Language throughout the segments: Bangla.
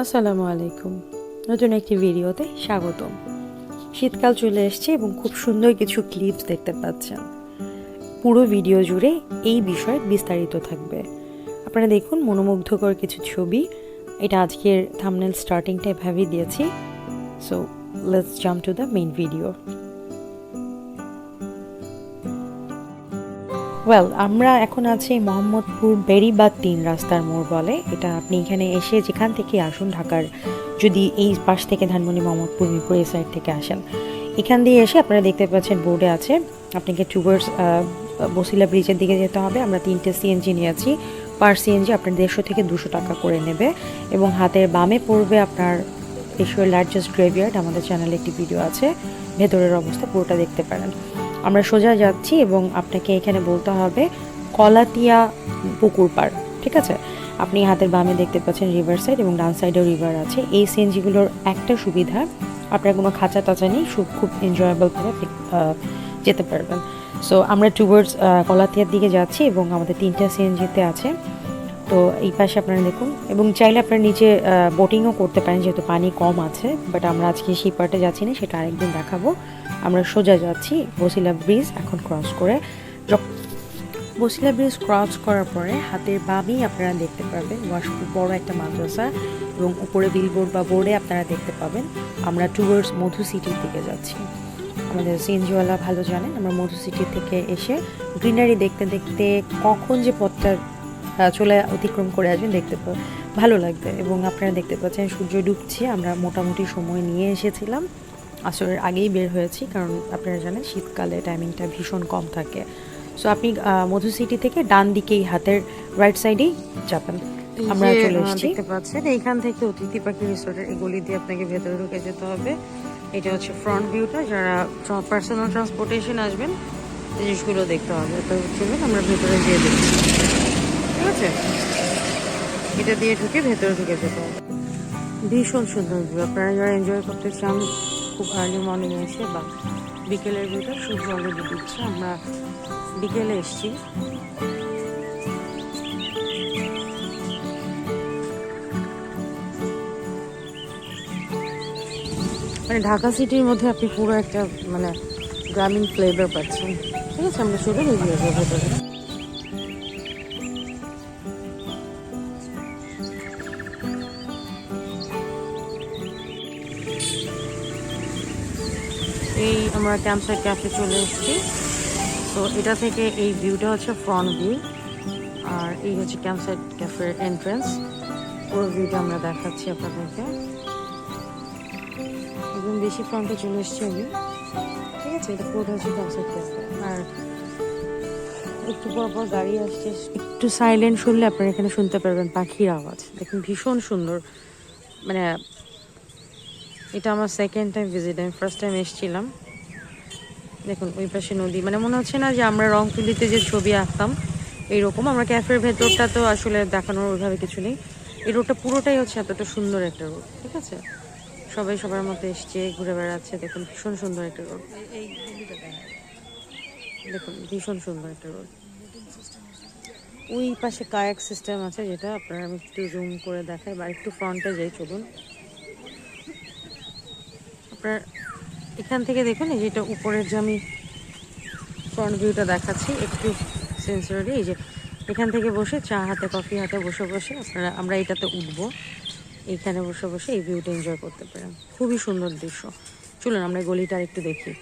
আসসালামু আলাইকুম। নতুন একটি ভিডিওতে স্বাগতম। শীতকাল চলে এসেছে এবং খুব সুন্দর কিছু ক্লিপস দেখতে পাচ্ছেন। পুরো ভিডিও জুড়ে এই বিষয়ে বিস্তারিত থাকবে। আপনারা দেখুন মনোমুগ্ধকর কিছু ছবি। এটা আজকের থাম্বনেল স্টার্টিংটা এভাবেই দিয়েছি। So let's jump to the main video. আমরা এখন আছি মোহাম্মদপুর বেড়িবাঁধ ৩ রাস্তার মোড় বলে। এটা আপনি এখানে এসে যেখান থেকে আসুন, ঢাকার যদি এই পাশ থেকে ধানমন্ডি মোহাম্মদপুর মিরপুর এই সাইড থেকে আসেন, এখান দিয়ে এসে আপনারা দেখতে পাচ্ছেন বোর্ডে আছে আপনাকে টুয়ার্ডস বসিলা ব্রিজের দিকে যেতে হবে। আমরা 3টে সিএনজি নিয়েছি। পার সিএনজি আপনার 150 থেকে 200 টাকা করে নেবে এবং হাতের বামে পড়বে আপনার এশিয়ার লার্জেস্ট গ্রেভিয়ার্ড। আমাদের চ্যানেলে একটি ভিডিও আছে, ভেতরের অবস্থা পুরোটা দেখতে পারেন। আমরা সোজা যাচ্ছি এবং আপনাকে এখানে বলতে হবে কলাতিয়া পুকুর পাড়, ঠিক আছে? আপনি হাতের বামে দেখতে পাচ্ছেন রিভার সাইড এবং ডান সাইডেও রিভার আছে। এই সিএনজিগুলোর একটা সুবিধা, আপনার কোনো খাঁচা টাচা নেই, খুব এনজয়েবলভাবে যেতে পারবেন। সো আমরা টুয়ার্ডস কলাতিয়ার দিকে যাচ্ছি এবং আমাদের 3টে সিএনজিতে আছে। তো এই পাশে আপনারা দেখুন, এবং চাইলে আপনারা নিচে বোটিংও করতে পারেন যেহেতু পানি কম আছে, বাট আমরা আজকে সেই পার্টে যাচ্ছি না, সেটা আরেকদিন দেখাবো। আমরা সোজা যাচ্ছি বসিলা ব্রিজ এখন ক্রস করে। বসিলা ব্রিজ ক্রস করার পরে হাতের বামেই আপনারা দেখতে পাবেন ওয়াশপুর বড় একটা মাদ্রাসা এবং উপরে বিলবোর্ড বা বোর্ডে আপনারা দেখতে পাবেন আমরা টুয়ার্ডস মধু সিটির দিকে যাচ্ছি। আমাদের সিএনজিওয়ালা ভালো জানেন আমরা মধু সিটি থেকে এসে গ্রিনারি দেখতে দেখতে কখন যে পথটা চলে অতিক্রম করে আসবেন দেখতে ভালো লাগবে। এবং আপনারা দেখতে পাচ্ছেন সূর্য ডুবছে। আমরা মোটামুটি সময় নিয়ে এসেছিলাম, আসরের আগেই বের হয়েছি, কারণ আপনারা জানেন শীতকালে টাইমিংটা ভীষণ কম থাকে। সো আপনি মধু সিটি থেকে ডান দিকেই হাতের রাইট সাইডেই যাবেন। আমরা চলে এসেছি, দেখতে পাচ্ছেন এইখান থেকে অতিথি পাখি রিসোর্টের এই গলি দিয়ে আপনাকে ভেতরে ঢুকে যেতে হবে। এটা হচ্ছে ফ্রন্ট ভিউটা। যারা পার্সোনাল ট্রান্সপোর্টেশন আসবেন জিনিসগুলো দেখতে হবে। তো চলুন আমরা ভেতরে যেয়ে দেখি, ঠিক আছে? এটা দিয়ে ঢুকে ভেতরে ঢুকে যেতে হবে। ভীষণ সুন্দর ভিউ। আপনারা যারা এনজয় করতে চান খুব আর্লি মর্নিং এসে বা বিকেলের ভিউটা, সূর্য অলরেডি দিচ্ছে। আমরা বিকেলে এসছি। মানে ঢাকা সিটির মধ্যে আপনি পুরো একটা মানে গ্রামীণ ফ্লেভার পাচ্ছেন, ঠিক আছে? আমরা চলে গেছি ভেতরে। এই আমরা ক্যাম্পসাইড ক্যাফে চলে এসেছি। তো এটা থেকে এই ভিউটা হচ্ছে ফ্রন্ট ভিউ, আর এই হচ্ছে ক্যাম্পসাইড ক্যাফের এন্ট্রেন্স। পুরো ভিউটা আমরা দেখাচ্ছি আপনাদেরকে। একদম বেশি ফ্রন্টে চলে এসেছি আমি, ঠিক আছে? এটা পুরোটা হচ্ছে ক্যাম্পসাইড ক্যাফে। আর একটু পর গাড়ি আসছে, একটু সাইলেন্ট শুনলে আপনারা এখানে শুনতে পারবেন পাখির আওয়াজ। দেখুন ভীষণ সুন্দর। মানে এটা আমার সেকেন্ড টাইম ভিজিট, আমি ফার্স্ট টাইম এসেছিলাম। দেখুন ওই পাশে নদী, মানে মনে হচ্ছে না যে আমরা রংতুলিতে যে ছবি আঁকতাম এইরকম। আমরা ক্যাফের ভেতরটা তো আসলে দেখানোর ওইভাবে কিছু নেই। এই রোডটা পুরোটাই হচ্ছে এতটা সুন্দর একটা রোড, ঠিক আছে? সবাই সবার মতো এসছে, ঘুরে বেড়াচ্ছে। দেখুন ভীষণ সুন্দর একটা রোড। দেখুন ভীষণ সুন্দর একটা রোড। ওই পাশে কায়াক সিস্টেম আছে, যেটা আপনারা আমি একটু জুম করে দেখাই বা একটু ফ্রন্টে যাই, চলুন। আপনার এখান থেকে দেখুন, এই যেটা উপরের যে আমি ফ্রন্ট ভিউটা দেখাচ্ছি একটু সেন্সরি, এই যে এখান থেকে বসে চা হাতে কফি হাতে বসে বসে আমরা এটাতে উঠবো। এইখানে বসে বসে এই ভিউটা এনজয় করতে পারেন। খুবই সুন্দর দৃশ্য। চলুন আমরা গলিটা একটু দেখি।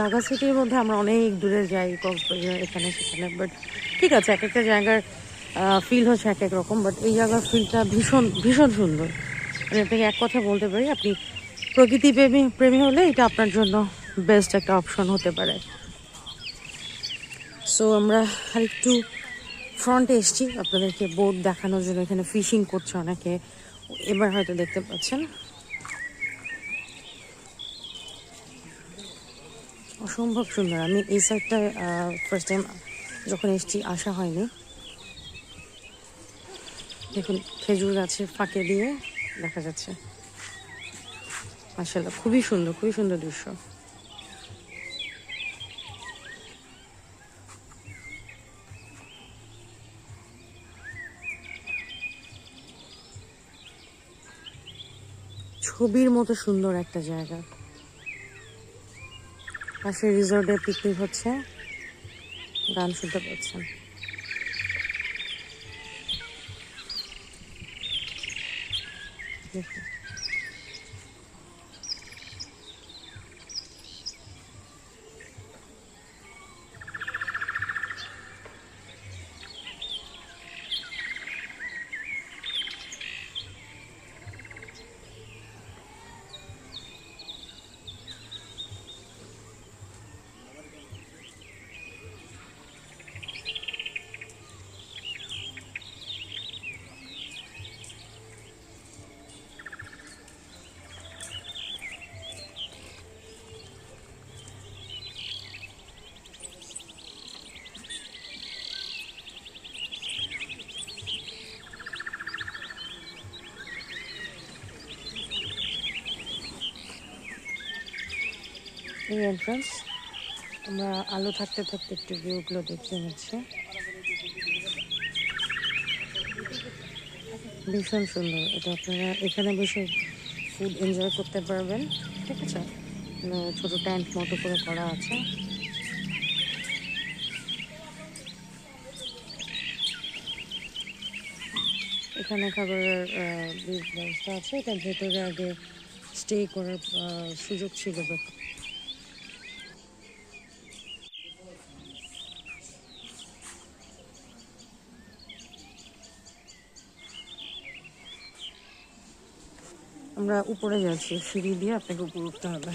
ঢাকা সিটির মধ্যে আমরা অনেক দূরে যাই, কক্সবাজার এখানে সেখানে, বাট ঠিক আছে, এক একটা জায়গার ফিল হচ্ছে এক এক রকম। বাট এই জায়গার ফিলটা ভীষণ ভীষণ সুন্দর। মানে আপনাকে এক কথা বলতে পারি, আপনি প্রকৃতি প্রেমী হলে এটা আপনার জন্য বেস্ট একটা অপশন হতে পারে। সো আমরা আরেকটু ফ্রন্টে এসছি আপনাদেরকে বোট দেখানোর জন্য। এখানে ফিশিং করছে অনেকে, এবার হয়তো দেখতে পাচ্ছেন। অসম্ভব সুন্দর। আমি এই সাইডটা ফার্স্ট টাইম যখন এসেছি আসা হয়নি। দেখুন খেজুর গাছের ফাঁকে দিয়ে দেখা যাচ্ছে, মাশাআল্লাহ খুবই সুন্দর দৃশ্য। ছবির মতো সুন্দর একটা জায়গা। পাশে রিসোর্টে পিকনিক হচ্ছে, গান শুনতে পাচ্ছেন। দেখুন এই এন্ট্রান্স, আমরা আলো থাকতে থাকতে একটু ভিউগুলো দেখিয়ে নিচ্ছি। ভীষণ সুন্দর, এটা আপনারা এখানে বসে ফুড এনজয় করতে পারবেন। ঠিক আছে, ছোট ট্যান্ট মতো করে করা আছে। এখানে খাবারের ব্যবস্থা আছে, এটার ভেতরে আগে স্টে করার সুযোগ ছিল। আমরা উপরে যাচ্ছি, সিঁড়ি দিয়ে আপনাকে উপরে উঠতে হবে।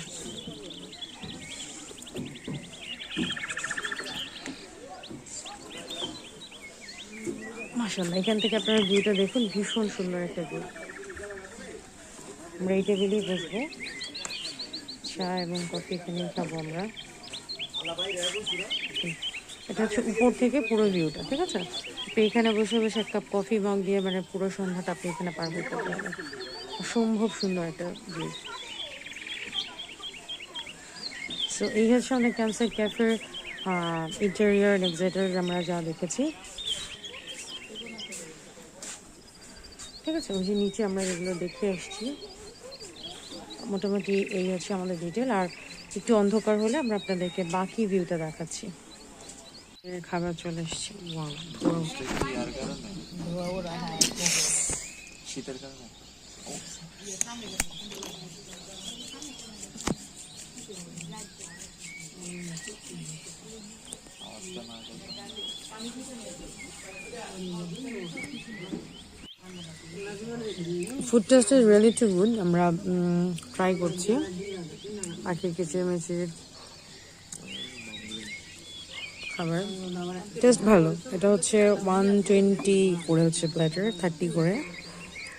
মাশাআল্লাহ, এখান থেকে আপনারা ভিউটা দেখুন, ভীষণ সুন্দর একটা ভিউ। আমরা এই টেবিলেই বসবো, চা এবং কফি এখানেই খাবো আমরা। এটা হচ্ছে উপর থেকে পুরো ভিউটা। ঠিক আছে, আপনি এখানে বসে বসে এক কাপ কফি মগ দিয়ে মানে পুরো সন্ধ্যাটা আপনি এখানে পার করতে পারবেন। অসম্ভব সুন্দর একটা ভিউ। সো এই হচ্ছে আমাদের ক্যাম্পসাইট ক্যাফের ইন্টেরিয়র এন্ড এক্সটেরিয়র আমরা যা দেখেছি। ঠিক আছে, ওই যে নিচে আমরা এগুলো দেখে এসেছি। মোটামুটি এই হচ্ছে আমাদের ডিটেল। আর একটু অন্ধকার হলে আমরা আপনাদেরকে বাকি ভিউটা দেখাচ্ছি। খাবার চলে এসছে। শীতের কারণে food taste is really too good. আমরা ট্রাই করছি পাখির কিচিরমিচির খাবার, টেস্ট ভালো। এটা হচ্ছে 120 করে হচ্ছে প্ল্যাটার, 30 করে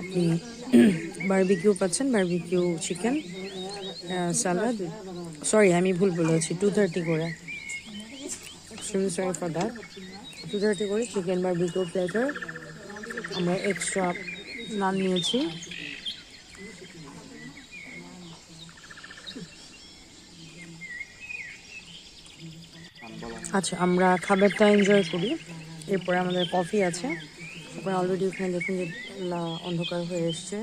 আপনি বারবিকিউ পাচ্ছেন, বারবিকিউ চিকেন সালাদ। সরি, আমি ভুল বলেছি, 230 করে। Sorry for that. 230 করে চিকেন বারবিকিউ প্ল্যাটার। আমরা এক্সট্রা নান নিয়েছি। আচ্ছা, আমরা খাবারটা এনজয় করি, এরপরে আমাদের কফি আছে। তারপরে অলরেডি ওখানে দেখুন যে অন্ধকার হয়ে এসছে।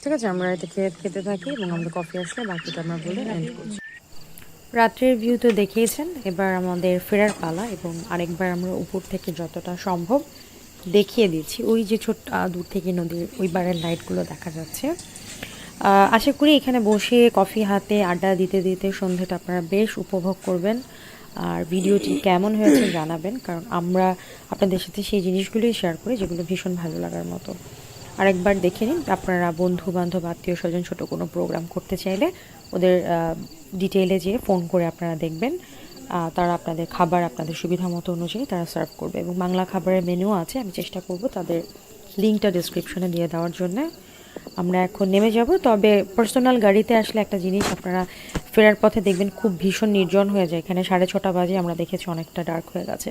ঠিক আছে, আমরা এটা খেতে থাকি এবং আমরা কফি আসলে বাকিটা আমরা বলে এন্ড করছি। রাত্রের ভিউ তো দেখিয়েছেন, এবার আমাদের ফেরার পালা এবং আরেকবার আমরা উপর থেকে যতটা সম্ভব দেখিয়ে দিচ্ছি। ওই যে ছোট্ট দূর থেকে নদীর ওই বারের লাইটগুলো দেখা যাচ্ছে। আশা করি এখানে বসে কফি হাতে আড্ডা দিতে দিতে সন্ধ্যাটা আপনারা বেশ উপভোগ করবেন। আর ভিডিওটি কেমন হয়েছে জানাবেন, কারণ আমরা আপনাদের সাথে সেই জিনিসগুলোই শেয়ার করি যেগুলো ভীষণ ভালো লাগার মতো। আরেকবার দেখে নিন, আপনারা বন্ধু বান্ধব আত্মীয় স্বজন ছোটো কোনো প্রোগ্রাম করতে চাইলে ওদের ডিটেইলে যেয়ে ফোন করে আপনারা দেখবেন। তারা আপনাদের খাবার আপনাদের সুবিধা মতো অনুযায়ী তারা সার্ভ করবে এবং বাংলা খাবারের মেনুও আছে। আমি চেষ্টা করব তাদের লিঙ্কটা ডিসক্রিপশনে দিয়ে দেওয়ার জন্য। আমরা এখন নেমে যাব। তবে পার্সোনাল গাড়িতে আসলে একটা জিনিস আপনারা ফেরার পথে দেখবেন খুব ভীষণ নির্জন হয়ে যায়। এখানে 6:30 বাজে, আমরা দেখেছি অনেকটা ডার্ক হয়ে গেছে।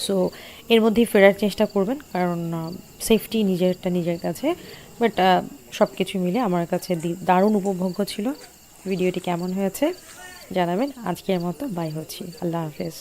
সো এর মধ্যেই ফেরার চেষ্টা করবেন, কারণ সেফটি নিজেরটা নিজের কাছে। বাট সব কিছু মিলে আমার কাছে দারুণ উপভোগ্য ছিল। ভিডিওটি কেমন হয়েছে জানাবেন। আজকের মতো বাই হচ্ছি, আল্লাহ হাফেজ।